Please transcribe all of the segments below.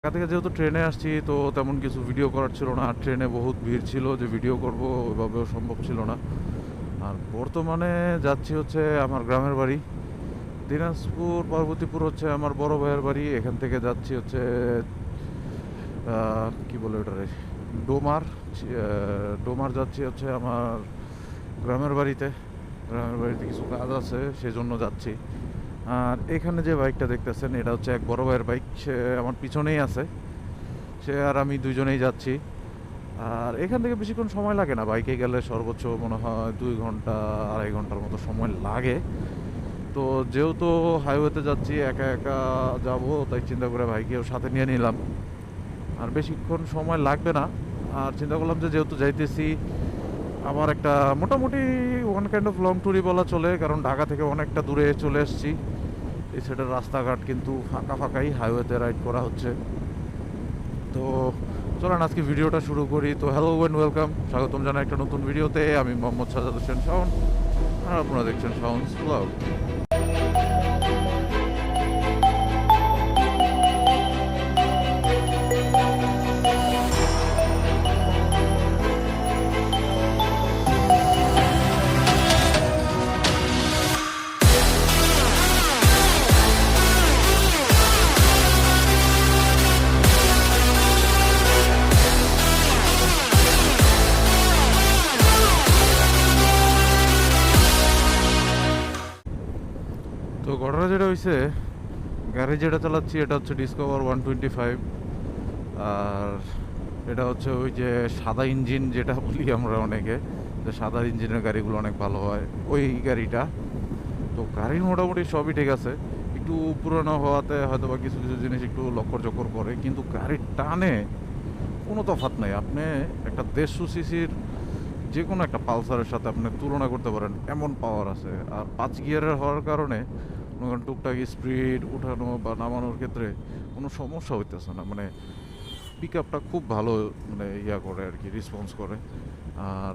ঢাকা থেকে যেহেতু ট্রেনে আসছি তো তেমন কিছু ভিডিও করার ছিল না। আর ট্রেনে বহুত ভিড় ছিল যে ভিডিও করব ওইভাবেও সম্ভব ছিল না। আর বর্তমানে যাচ্ছি হচ্ছে আমার গ্রামের বাড়ি দিনাজপুর। পার্বতীপুর হচ্ছে আমার বড় ভাইয়ের বাড়ি। এখান থেকে যাচ্ছি হচ্ছে কি বলে ওটারে, ডোমার। ডোমার যাচ্ছি হচ্ছে আমার গ্রামের বাড়িতে। গ্রামের বাড়িতে কিছু কাজ আছে সেজন্য যাচ্ছি। আর এখানে যে বাইকটা দেখতেছেন এটা হচ্ছে এক বড় ভাইয়ের বাইক, সে আমার পিছনেই আছে। সে আর আমি দুইজনেই যাচ্ছি। আর এখান থেকে বেশিক্ষণ সময় লাগে না, বাইকে গেলে সর্বোচ্চ মনে হয় 2 ঘন্টা 2.5 ঘন্টার মতো সময় লাগে। তো যেহেতু হাইওয়েতে যাচ্ছি, একা একা যাব, তাই চিন্তা করে ভাইকেও সাথে নিয়ে নিলাম। আর বেশিক্ষণ সময় লাগবে না। আর চিন্তা করলাম যে যেহেতু যাইতেছি, আমার একটা মোটামুটি ওয়ান কাইন্ড অফ লং ট্যুরই বলা চলে, কারণ ঢাকা থেকে অনেকটা দূরে চলে এসেছি। এই সাইডের রাস্তাঘাট কিন্তু ফাঁকা ফাঁকাই, হাইওয়েতে রাইড করা হচ্ছে। তো চলেন আজকে ভিডিওটা শুরু করি। তো হ্যালো এন্ড ওয়েলকাম, স্বাগতম জানাই একটা নতুন ভিডিওতে। আমি মোহাম্মদ সাজাদ হোসেন শাওন, আর আপনারা দেখছেন শাওনস ব্লগ। তো ঘটনা যেটা হয়েছে, গাড়ি যেটা চালাচ্ছি এটা হচ্ছে ডিসকভার 125। আর এটা হচ্ছে ওই যে সাদা ইঞ্জিন যেটা বলি আমরা অনেকে, যে সাদা ইঞ্জিনের গাড়িগুলো অনেক ভালো হয়, ওই গাড়িটা। তো গাড়ির মোটামুটি সবই ঠিক আছে, একটু পুরনো হওয়াতে হয়তো বা কিছু কিছু জিনিস একটু লক্কর চক্কর করে, কিন্তু গাড়ির টানে কোনো তফাৎ নাই। আপনি একটা 150 সিসির যে কোনো একটা পালসারের সাথে আপনি তুলনা করতে পারেন, এমন পাওয়ার আছে। আর 5 গিয়ারের হওয়ার কারণে মনে করেন টুকটাক স্পিড উঠানো বা নামানোর ক্ষেত্রে কোনো সমস্যা হইতেছে না। মানে পিক আপটা খুব ভালো, মানে ইয়া করে আর কি, রেসপন্স করে। আর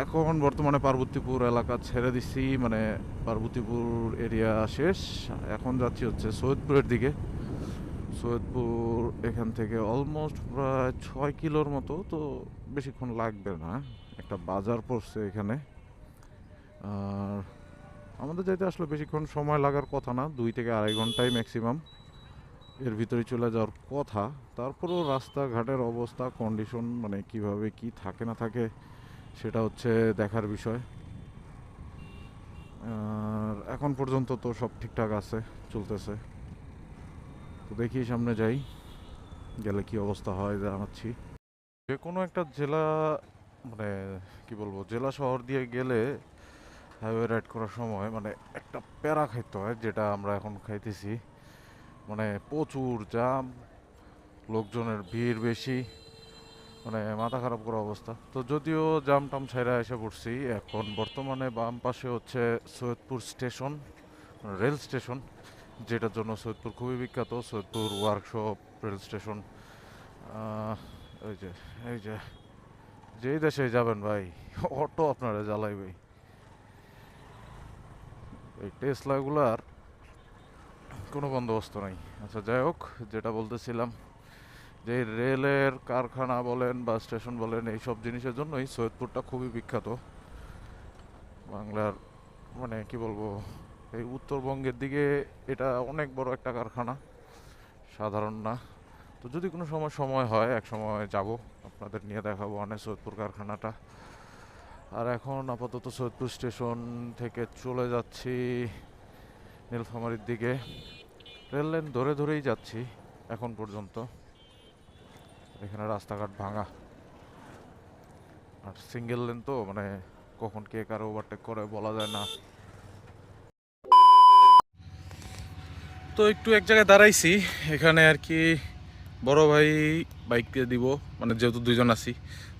এখন বর্তমানে পার্বতীপুর এলাকা ছেড়ে দিচ্ছি, মানে পার্বতীপুর এরিয়া শেষ। এখন যাচ্ছি হচ্ছে সৈয়দপুরের দিকে। সৈয়দপুর এখান থেকে অলমোস্ট প্রায় 6 কিলোর মতো, তো বেশিক্ষণ লাগবে না। একটা বাজার পড়ছে এখানে। আর আমাদের যাইতে আসলে বেশিক্ষণ সময় লাগার কথা না, 2 থেকে 2.5 ঘন্টাই ম্যাক্সিমাম এর ভিতরে চলে যাওয়ার কথা। তারপরেও রাস্তাঘাটের অবস্থা, কন্ডিশন, মানে কিভাবে কি থাকে না থাকে সেটা হচ্ছে দেখার বিষয়। আর এখন পর্যন্ত তো সব ঠিকঠাক আছে, চলতেছে। তো দেখি সামনে যাই, গেলে কি অবস্থা হয় জানাচ্ছি। যে কোনো একটা জেলা, মানে কি বলবো, জেলা শহর দিয়ে গেলে হাইওয়ে রাইড করার সময় মানে একটা প্যারা খাইতে হয়, যেটা আমরা এখন খাইতেছি। মানে প্রচুর জাম, লোকজনের ভিড় বেশি, মানে মাথা খারাপ করা অবস্থা। তো যদিও জাম টাম ছাইরা এসে পড়ছি, এখন বর্তমানে বাম পাশে হচ্ছে সৈয়দপুর স্টেশন, রেল স্টেশন, যেটার জন্য সৈয়দপুর খুবই বিখ্যাত। Saidpur workshop rail station. ওই যে, এই যে, যেই দেশে যাবেন ভাই, অটো আপনারা জ্বালাইবে। এই টেসলাগুলার কোনো বন্দোবস্ত নাই। আচ্ছা যাই হোক, যেটা বলতেছিলাম, যে রেলের কারখানা বলেন বা স্টেশন বলেন, এই সব জিনিসের জন্যই সৈয়দপুরটা খুবই বিখ্যাত বাংলার। মানে কি বলবো, এই উত্তরবঙ্গের দিকে এটা অনেক বড় একটা কারখানা, সাধারণ না। তো যদি কোনো সময় সময় হয়, এক সময় যাব, আপনাদের নিয়ে দেখাবো অনেক সৈয়দপুর কারখানাটা। আর এখন আপাতত সৈয়দপুর স্টেশন থেকে চলে যাচ্ছি নীলফামারীর দিকে। রেল লাইন ধরে ধরেই যাচ্ছি এখন পর্যন্ত। এখানে রাস্তাঘাট ভাঙা, আর সিঙ্গেল লেন, তো মানে কখন কে কারো ওভারটেক করে বলা যায় না। তো একটু এক জায়গায় দাঁড়াইছি এখানে আর কি, বড় ভাই বাইককে দিব, মানে যেহেতু দুইজন আছি,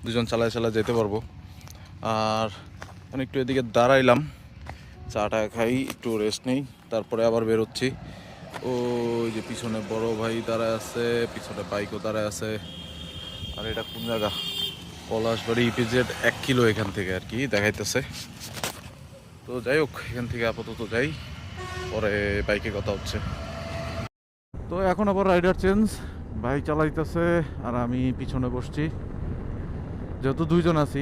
দুজন চালায় চালায় যেতে পারবো। আর আমি একটু এদিকে দাঁড়াইলাম, চাটা খাই, একটু রেস্ট নেই, তারপরে আবার বেরোচ্ছি। ওই যে পিছনে বড় ভাই দাঁড়ায় আছে, পিছনে বাইকও দাঁড়ায় আছে। আর এটা কোন জায়গা, পলাশবাড়ি ইপিজেড 1 কিলো এখান থেকে আর কি দেখাইতেছে। তো যাই হোক, এখান থেকে আপাতত যাই, পরে বাইকে কথা হচ্ছে। তো এখন আবার রাইডার চেঞ্জ, ভাই চালাইতেছে আর আমি পিছনে বসছি। যেহেতু দুইজন আছি,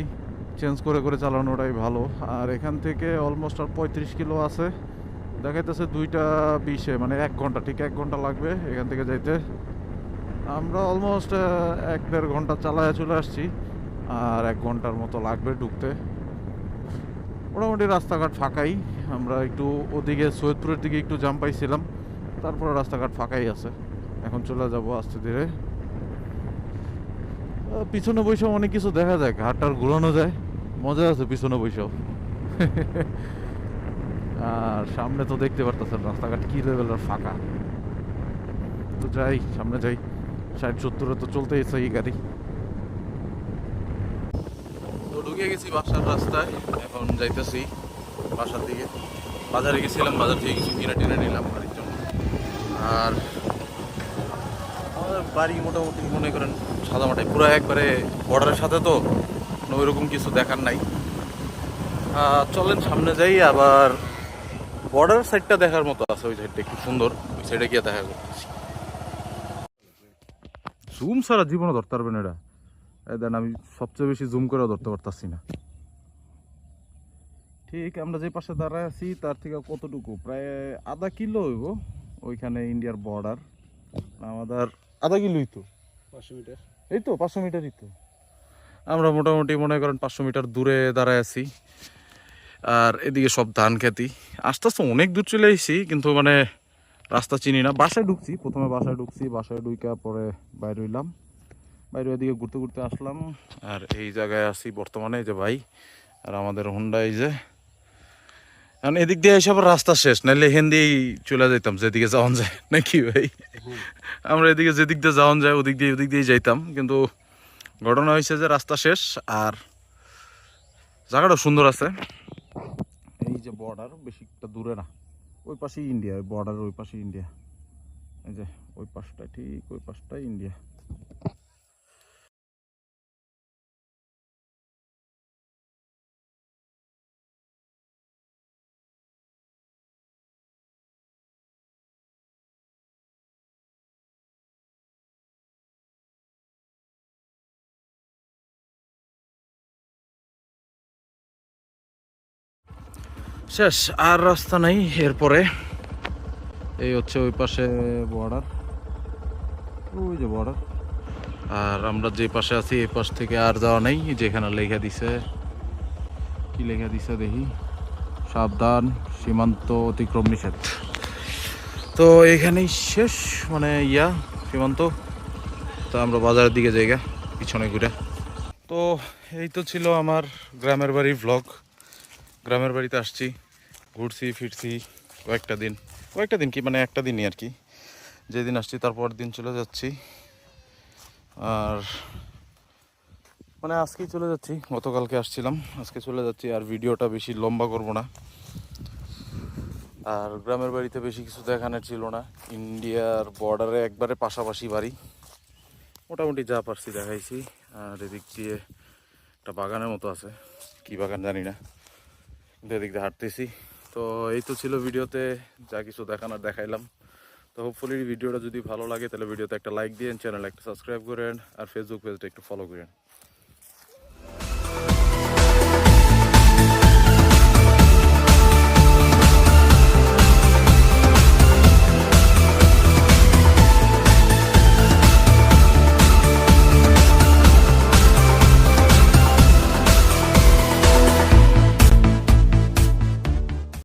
চেঞ্জ করে করে চালানোটাই ভালো। আর এখান থেকে অলমোস্ট আর 35 কিলো আছে, দেখাইতেছে 2টা 20-এ, মানে 1 ঘন্টা, ঠিক 1 ঘন্টা লাগবে এখান থেকে যাইতে। আমরা অলমোস্ট 1-1.5 ঘন্টা চালায় চলে আসছি, আর 1 ঘন্টার মতো লাগবে ঢুকতে। মোটামুটি রাস্তাঘাট ফাঁকাই। আমরা একটু ওদিকে সৈয়দপুরের দিকে একটু জাম পাইছিলাম, তারপরে রাস্তাঘাট ফাঁকাই আছে। এখন চলে যাব আস্তে ধীরে। পিছনে বসেও অনেক কিছু দেখা যায়, ঘাটটার ঘুরানো যায়, মজা আছে পিছনে বসেও। আর সামনে তো দেখতে পারতেছেন রাস্তাঘাট কি লেভেলের ফাঁকা। তো যাই, সামনে যাই। 60-70-এ তো চলতেইছে এই গাড়ি। তো ঢুকে গেছি বাসার রাস্তায়, এখন যাইতেছি বাসার দিকে। বাজারে গেছিলাম, বাজার থেকে কিছু কিনে টিনে নিলাম বাড়ির জন্য। আর আমাদের বাড়ি মোটামুটি মনে করেন সাদামাটাই, পুরো একবারে বর্ডারের সাথে, তো ওইরকম কিছু দেখার নাই। চলেন সামনে যাই। আবার বর্ডারের সাইডটা দেখার মতো আছে, ওই সাইডটা একটু সুন্দর, ওই সাইডে গিয়ে দেখা করতেছি। জুম ছাড়া জীবনে ধরতে পারবেন এটা। দেন আমি সবচেয়ে বেশি জুম করেও ধরতে পারতাছি না। ঠিক আমরা যে পাশে দাঁড়ায় আছি তার থেকে কতটুকু, প্রায় আধা কিলো হইব ওইখানে ইন্ডিয়ার বর্ডার। আমাদের আধা কিলোই তো, 500 মিটার, এই তো 500 মিটারই তো। আমরা মোটামুটি মনে করেন 500 মিটার দূরে দাঁড়ায় আছি। আর এদিকে সব ধান খেতি। আস্তে আস্তে অনেক দূর চলে এসেছি, কিন্তু মানে রাস্তা চিনি না। বাসায় ঢুকছি, প্রথমে বাসায় ঢুকছি, বাসায় ঢুকা পরে বাইরে হইলাম, বাইরে এদিকে ঘুরতে ঘুরতে আসলাম। আর এই জায়গায় আছি বর্তমানে, এই যে ভাই আর আমাদের হোন্ডা। এই যে এখন এদিক দিয়ে এসে আবার রাস্তা শেষ, নাহলে এখান দিয়েই চলে যাইতাম যেদিকে যাওয়ান যায়, নাকি ভাই? আমরা এদিকে যেদিক দিয়ে যাওয়ান যায় ওদিক দিয়ে যাইতাম, কিন্তু ঘটনা হয়েছে যে রাস্তা শেষ। আর জায়গাটা সুন্দর আছে। এই যে বর্ডার বেশি একটা দূরে না, ওই পাশেই ইন্ডিয়া, ওই বর্ডারের ওই পাশেই ইন্ডিয়া। এই যে ওই পাশটা, ঠিক ওই পাশটাই ইন্ডিয়া। শেষ, আর রাস্তা নাই এরপরে। এই হচ্ছে ওই পাশে বর্ডার, ওই যে বর্ডার। আর আমরা যে পাশে আছি এই পাশ থেকে আর যাওয়া নেই। যেখানে লেখা দিছে, কি লেখা দিছে দেখি, সাবধান, সীমান্ত অতিক্রম নিষেধ। তো এখানেই শেষ, মানে সীমান্ত। তো আমরা বাজারের দিকে জায়গা পিছনে ঘুরে। তো এই তো ছিল আমার গ্রামের বাড়ির ভ্লগ। গ্রামের বাড়িতে আসছি, ঘুরছি ফিরছি কয়েকটা দিন কি, মানে একটা দিনই আর কি। যেদিন আসছি তারপর দিন চলে যাচ্ছি। আর মানে আজকেই চলে যাচ্ছি, গতকালকে আসছিলাম, আজকে চলে যাচ্ছি। আর ভিডিওটা বেশি লম্বা করব না। আর গ্রামের বাড়িতে বেশি কিছু দেখানোর ছিল না। ইন্ডিয়ার বর্ডারে একবারে পাশাপাশি বাড়ি, মোটামুটি যা পারছি দেখাইছি। আর এদিক দিয়ে একটা বাগানের মতো আছে, কি বাগান জানি না, কিন্তু এদিক দিয়ে হাঁটতেছি। তো এই তো ছিল ভিডিওতে, যা কিছু দেখানোর দেখাইলাম। তো হোপফুলি ভিডিওটা যদি ভালো লাগে তাহলে ভিডিওতে একটা লাইক দিন, চ্যানেল একটা সাবস্ক্রাইব করেন, আর ফেসবুক পেজটা একটু ফলো করেন।